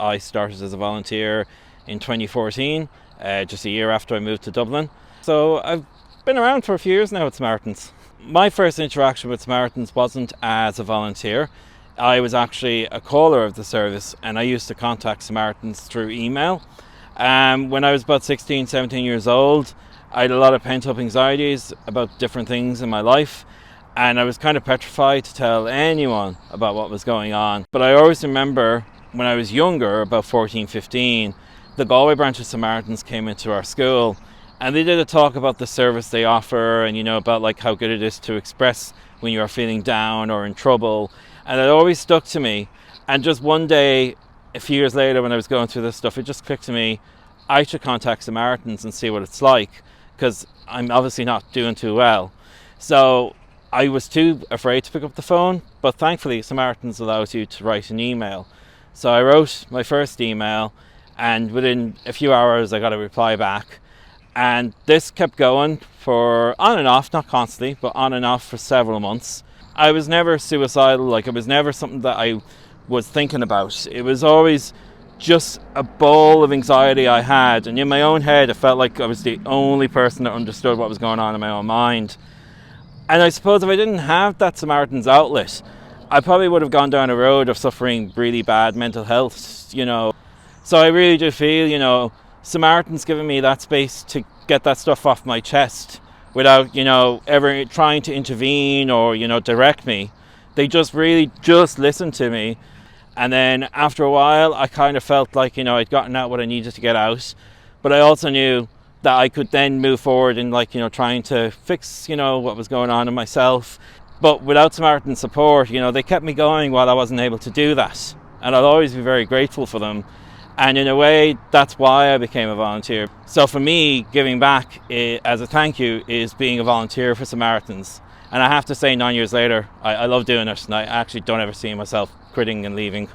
I started as a volunteer in 2014, just a year after I moved to Dublin. So I've been around for a few years now at Samaritans. My first interaction with Samaritans wasn't as a volunteer. I was actually a caller of the service, and I used to contact Samaritans through email. When I was about 16, 17 years old, I had a lot of pent-up anxieties about different things in my life, and I was kind of petrified to tell anyone about what was going on. But I always remember when I was younger, about 14, 15, the Galway branch of Samaritans came into our school, and they did a talk about the service they offer, and about like how good it is to express when you are feeling down or in trouble. And it always stuck to me. And just one day, a few years later, when I was going through this stuff, it just clicked to me, I should contact Samaritans and see what it's like, because I'm obviously not doing too well. So I was too afraid to pick up the phone, but thankfully Samaritans allows you to write an email. So I wrote my first email, and within a few hours I got a reply back. And this kept going for on and off, not constantly, but on and off for several months. I was never suicidal, like it was never something that I was thinking about. It was always just a ball of anxiety I had, and in my own head I felt like I was the only person that understood what was going on in my own mind. And I suppose if I didn't have that Samaritans outlet, I probably would have gone down a road of suffering really bad mental health, So I really do feel, Samaritans giving me that space to get that stuff off my chest without, ever trying to intervene or, direct me. They just really just listened to me. And then after a while, I kind of felt like, I'd gotten out what I needed to get out. But I also knew that I could then move forward in trying to fix, what was going on in myself. But without Samaritan support, they kept me going while I wasn't able to do that. And I'll always be very grateful for them. And in a way, that's why I became a volunteer. So for me, giving back as a thank you is being a volunteer for Samaritans. And I have to say, 9 years later, I love doing it, and I actually don't ever see myself quitting and leaving.